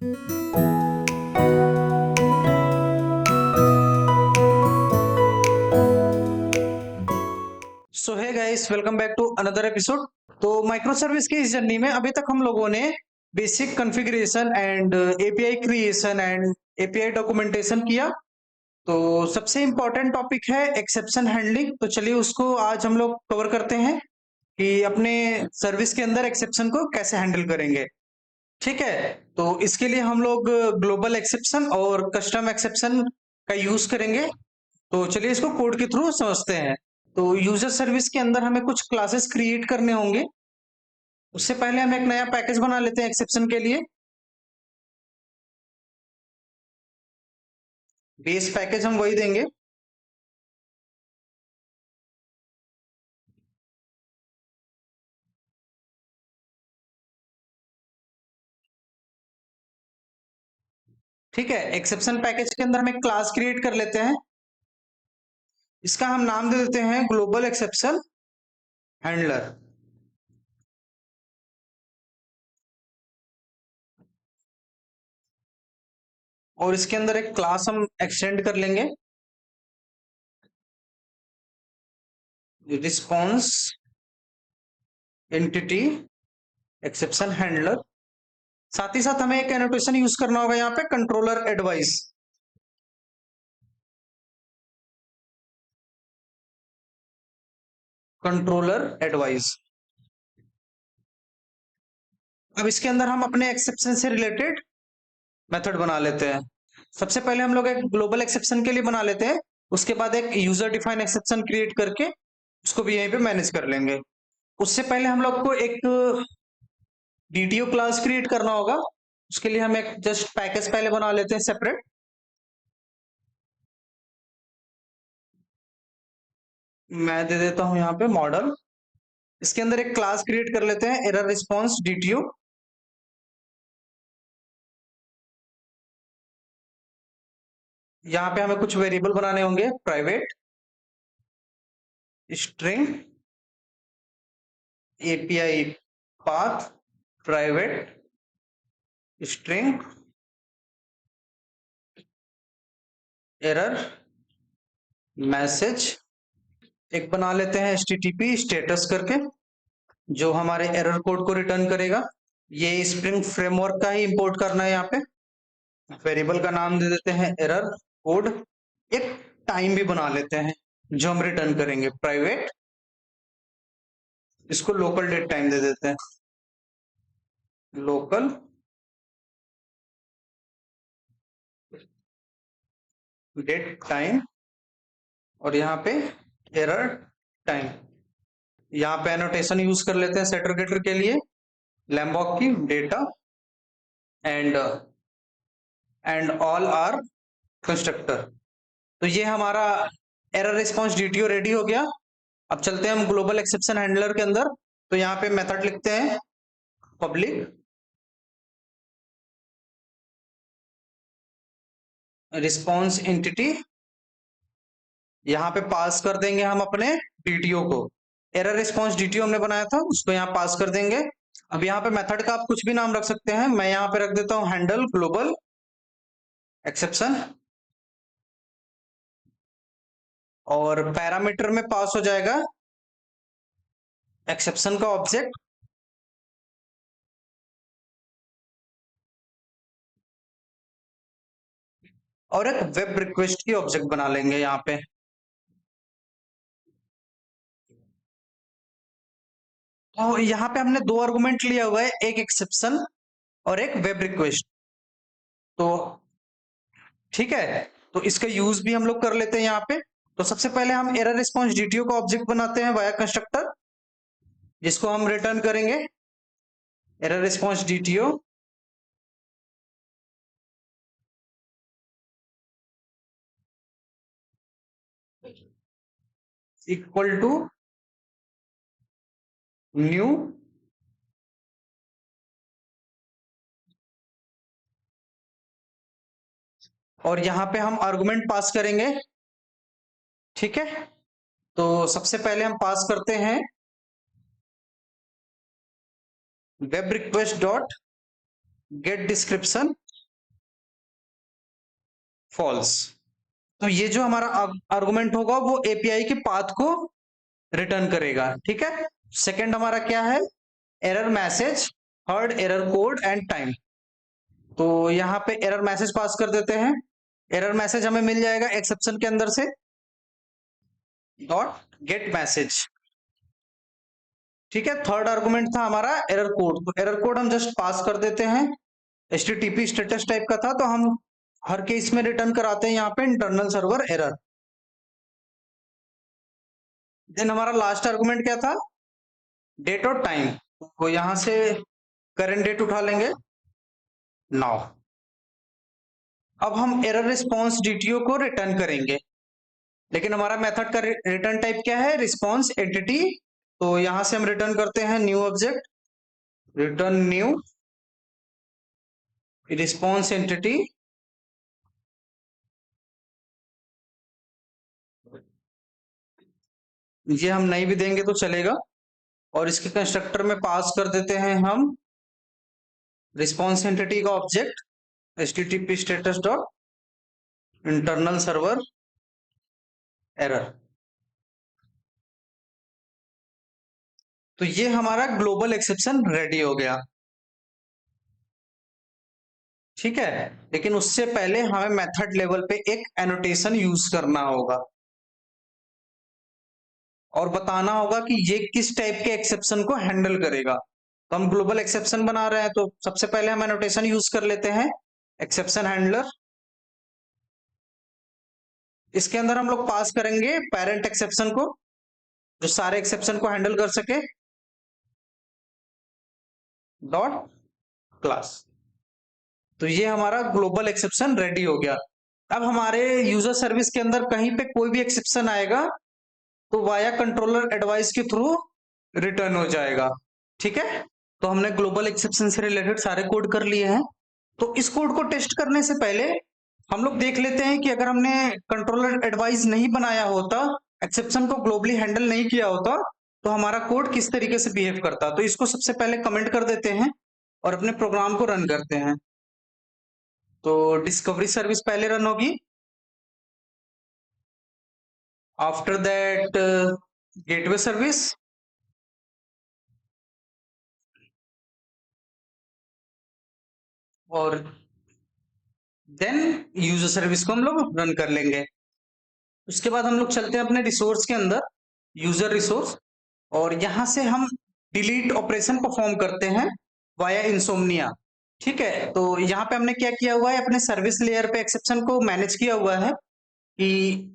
सो है guys, welcome back to another episode. तो micro service की इस जर्नी में अभी तक हम लोगों ने basic configuration and API creation and API documentation किया। तो सबसे इम्पोर्टेंट टॉपिक है एक्सेप्शन हैंडलिंग। तो चलिए उसको आज हम लोग कवर करते हैं कि अपने सर्विस के अंदर एक्सेप्शन को कैसे हैंडल करेंगे। ठीक है, तो इसके लिए हम लोग ग्लोबल एक्सेप्शन और कस्टम एक्सेप्शन का यूज करेंगे। तो चलिए इसको कोड के थ्रू समझते हैं। तो यूजर सर्विस के अंदर हमें कुछ क्लासेस क्रिएट करने होंगे। उससे पहले हम एक नया पैकेज बना लेते हैं एक्सेप्शन के लिए। बेस पैकेज हम वही देंगे। ठीक है, एक्सेप्शन पैकेज के अंदर हम एक क्लास क्रिएट कर लेते हैं। इसका हम नाम दे देते हैं ग्लोबल एक्सेप्शन हैंडलर। और इसके अंदर एक क्लास हम एक्सटेंड कर लेंगे, रिस्पॉन्स एंटिटी एक्सेप्शन हैंडलर। साथ ही साथ हमें एक एनोटेशन यूज करना होगा यहाँ पे, कंट्रोलर एडवाइस। Controller advice. अब इसके अंदर हम अपने एक्सेप्शन से रिलेटेड मेथड बना लेते हैं। सबसे पहले हम लोग एक ग्लोबल एक्सेप्शन के लिए बना लेते हैं, उसके बाद एक यूजर डिफाइन एक्सेप्शन क्रिएट करके उसको भी यहीं पे मैनेज कर लेंगे। उससे पहले हम लोग को एक डीटीओ क्लास क्रिएट करना होगा। उसके लिए हम एक जस्ट पैकेज पहले बना लेते हैं सेपरेट। मैं दे देता हूं यहाँ पे मॉडल। इसके अंदर एक क्लास क्रिएट कर लेते हैं, एरर रिस्पॉन्स डीटीओ। यहाँ पे हमें कुछ वेरिएबल बनाने होंगे, private string API path, private string error message. एक बना लेते हैं एचटीटीपी स्टेटस करके, जो हमारे एरर कोड को रिटर्न करेगा। ये स्प्रिंग फ्रेमवर्क का ही इंपोर्ट करना है। यहाँ पे वेरिएबल का नाम दे देते हैं एरर कोड। एक टाइम भी बना लेते हैं जो हम रिटर्न करेंगे, प्राइवेट। इसको लोकल डेट टाइम दे देते हैं, लोकल डेट टाइम। और यहाँ पे एरर टाइम। यहाँ पे एनोटेशन यूज कर लेते हैं सेटर गेटर के लिए, लैम्बॉक की data and all are constructor. तो ये हमारा एरर रिस्पॉन्स डीटीओ रेडी हो गया। अब चलते हैं हम ग्लोबल एक्सेप्शन हैंडलर के अंदर। तो यहाँ पे मेथड लिखते हैं पब्लिक रिस्पॉन्स एंटिटी। यहाँ पे पास कर देंगे हम अपने डीटीओ को। एरर रिस्पॉन्स डीटीओ हमने बनाया था, उसको यहाँ पास कर देंगे। अब यहाँ पे मेथड का आप कुछ भी नाम रख सकते हैं। मैं यहाँ पे रख देता हूँ हैंडल ग्लोबल एक्सेप्शन। और पैरामीटर में पास हो जाएगा एक्सेप्शन का ऑब्जेक्ट। और एक वेब रिक्वेस्ट की ऑब्जेक्ट बना लेंगे यहाँ पे। तो यहाँ पे हमने दो आर्गुमेंट लिया हुआ है, एक एक्सेप्शन और एक वेब रिक्वेस्ट। तो ठीक है, तो इसका यूज भी हम लोग कर लेते हैं यहाँ पे। तो सबसे पहले हम एरर रिस्पॉन्स डीटीओ का ऑब्जेक्ट बनाते हैं वाया कंस्ट्रक्टर, जिसको हम रिटर्न करेंगे error response DTO equal to new और यहाँ पे हम आर्गुमेंट पास करेंगे। ठीक है, तो सबसे पहले हम पास करते हैं web request dot get description false. तो ये जो हमारा आर्गुमेंट होगा वो एपीआई के पाथ को रिटर्न करेगा। ठीक है, सेकंड हमारा क्या है, error message, third error code and time. तो यहाँ पे एरर मैसेज पास कर देते हैं। एरर मैसेज हमें मिल जाएगा एक्सेप्शन के अंदर से, डॉट गेट मैसेज। ठीक है, थर्ड आर्गुमेंट था हमारा एरर कोड। तो एरर कोड हम जस्ट पास कर देते हैं, HTTP स्टेटस टाइप का था, तो हम हर केस में रिटर्न कराते हैं यहाँ पे इंटरनल सर्वर एरर। देन हमारा लास्ट आर्गुमेंट क्या था, डेट और टाइम। तो यहां से करंट डेट उठा लेंगे, नाउ। अब हम एरर रिस्पॉन्स DTO को रिटर्न करेंगे, लेकिन हमारा मेथड का रिटर्न टाइप क्या है, रिस्पॉन्स एंटिटी। तो यहां से हम रिटर्न करते हैं new object, return new response entity. ये हम नहीं भी देंगे तो चलेगा, और इसके कंस्ट्रक्टर में पास कर देते हैं हम रिस्पॉन्स एंटिटी का object HTTP status dot internal server error. तो ये हमारा ग्लोबल एक्सेप्शन रेडी हो गया। ठीक है, लेकिन उससे पहले हमें मेथड लेवल पे एक एनोटेशन यूज करना होगा और बताना होगा कि ये किस टाइप के एक्सेप्शन को हैंडल करेगा। तो हम ग्लोबल एक्सेप्शन बना रहे हैं, तो सबसे पहले हम एनोटेशन यूज कर लेते हैं, एक्सेप्शन हैंडलर। इसके अंदर हम लोग पास करेंगे पेरेंट एक्सेप्शन को, जो सारे एक्सेप्शन को हैंडल कर सके, डॉट क्लास। तो ये हमारा ग्लोबल एक्सेप्शन रेडी हो गया। अब हमारे यूजर सर्विस के अंदर कहीं पे कोई भी एक्सेप्शन आएगा तो वाया कंट्रोलर एडवाइस के थ्रू रिटर्न हो जाएगा। ठीक है, तो हमने ग्लोबल एक्सेप्शन से रिलेटेड सारे कोड कर लिए हैं। तो इस कोड को टेस्ट करने से पहले हम लोग देख लेते हैं कि अगर हमने कंट्रोलर एडवाइस नहीं बनाया होता, एक्सेप्शन को ग्लोबली हैंडल नहीं किया होता, तो हमारा कोड किस तरीके से बिहेव करता। तो इसको सबसे पहले कमेंट कर देते हैं और अपने प्रोग्राम को रन करते हैं। तो डिस्कवरी सर्विस पहले रन होगी, आफ्टर दैट गेटवे सर्विस, और देन यूजर सर्विस को हम लोग रन कर लेंगे। उसके बाद हम लोग चलते हैं अपने रिसोर्स के अंदर, यूजर रिसोर्स, और यहां से हम डिलीट ऑपरेशन परफॉर्म करते हैं वाया इंसोमनिया। ठीक है, तो यहाँ पे हमने क्या किया हुआ है, अपने सर्विस लेयर पे एक्सेप्शन को मैनेज किया हुआ है कि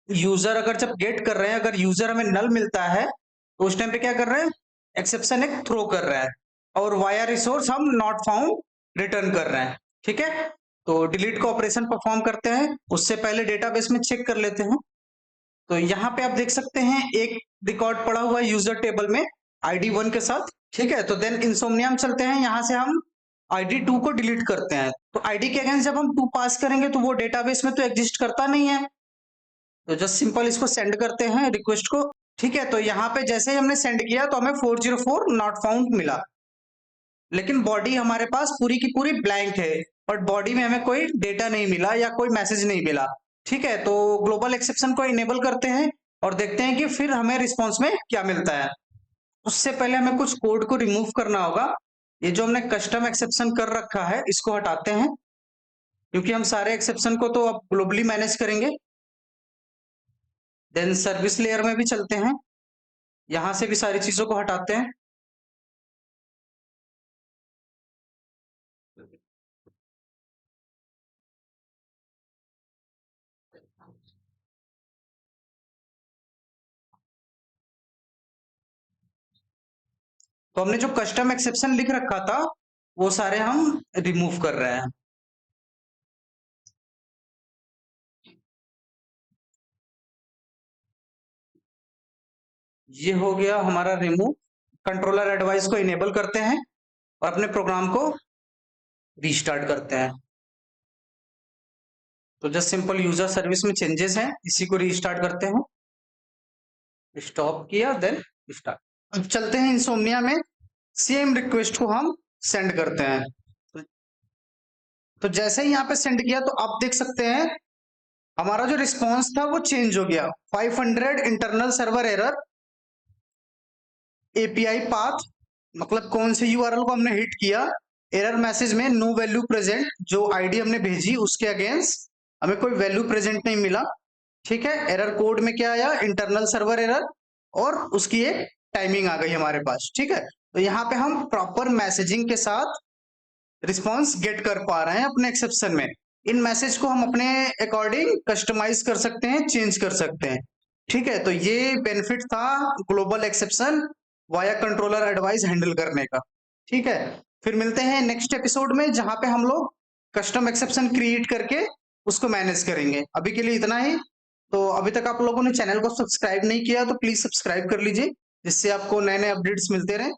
यूजर अगर जब गेट कर रहे हैं, अगर यूजर हमें नल मिलता है तो उस टाइम पे क्या कर रहे हैं, एक्सेप्शन एक थ्रो कर रहा है, और वाया रिसोर्स हम नॉट फाउंड रिटर्न कर रहे हैं। ठीक है, तो डिलीट का ऑपरेशन परफॉर्म करते हैं, उससे पहले डेटाबेस में चेक कर लेते हैं। तो यहाँ पे आप देख सकते हैं एक रिकॉर्ड पड़ा हुआ है यूजर टेबल में ID 1 के साथ। ठीक है, तो देन इंसोमनिया में चलते हैं, यहाँ से हम ID 2 को डिलीट करते हैं। तो ID के अगेंस्ट जब हम 2 पास करेंगे तो वो डेटाबेस में तो एग्जिस्ट करता नहीं है, तो जस्ट सिंपल इसको सेंड करते हैं रिक्वेस्ट को। ठीक है, तो यहाँ पे जैसे ही हमने सेंड किया तो हमें 404 नॉट फाउंड मिला, लेकिन बॉडी हमारे पास पूरी की पूरी ब्लैंक है, बट बॉडी में हमें कोई डेटा नहीं मिला या कोई मैसेज नहीं मिला। ठीक है, तो ग्लोबल एक्सेप्शन को इनेबल करते हैं और देखते हैं कि फिर हमें रिस्पॉन्स में क्या मिलता है। उससे पहले हमें कुछ कोड को रिमूव करना होगा। ये जो हमने कस्टम एक्सेप्शन कर रखा है इसको हटाते हैं, क्योंकि हम सारे एक्सेप्शन को तो अब ग्लोबली मैनेज करेंगे। देन सर्विस लेयर में भी चलते हैं, यहां से भी सारी चीजों को हटाते हैं। तो हमने जो कस्टम एक्सेप्शन लिख रखा था वो सारे हम रिमूव कर रहे हैं। ये हो गया हमारा रिमूव। कंट्रोलर एडवाइस को इनेबल करते हैं और अपने प्रोग्राम को रीस्टार्ट करते हैं। तो जस्ट सिंपल यूजर सर्विस में चेंजेस हैं, इसी को रीस्टार्ट करते हैं। स्टॉप किया, देन स्टार्ट। अब चलते हैं इंसोमनिया में, सेम रिक्वेस्ट को हम सेंड करते हैं। तो जैसे ही यहाँ पे सेंड किया तो आप देख सकते हैं हमारा जो रिस्पॉन्स था वो चेंज हो गया। 500 internal server error, API path, मतलब कौन से यूआरएल को हमने हिट किया, एरर मैसेज में नो वैल्यू प्रेजेंट, जो आईडी हमने भेजी उसके अगेंस्ट हमें कोई वैल्यू प्रेजेंट नहीं मिला। ठीक है, एरर कोड में क्या आया, इंटरनल सर्वर एरर, और उसकी एक टाइमिंग आ गई हमारे पास। ठीक है, तो यहाँ पे हम प्रॉपर मैसेजिंग के साथ रिस्पॉन्स गेट कर पा रहे हैं अपने एक्सेप्शन में। इन मैसेज को हम अपने अकॉर्डिंग कस्टमाइज कर सकते हैं, चेंज कर सकते हैं। ठीक है, तो ये बेनिफिट था global exception via controller advice handle करने का। ठीक है, फिर मिलते हैं नेक्स्ट एपिसोड में जहां पे हम लोग कस्टम एक्सेप्शन क्रिएट करके उसको मैनेज करेंगे। अभी के लिए इतना ही। तो अभी तक आप लोगों ने चैनल को सब्सक्राइब नहीं किया तो प्लीज सब्सक्राइब कर लीजिए, जिससे आपको नए नए अपडेट्स मिलते रहे।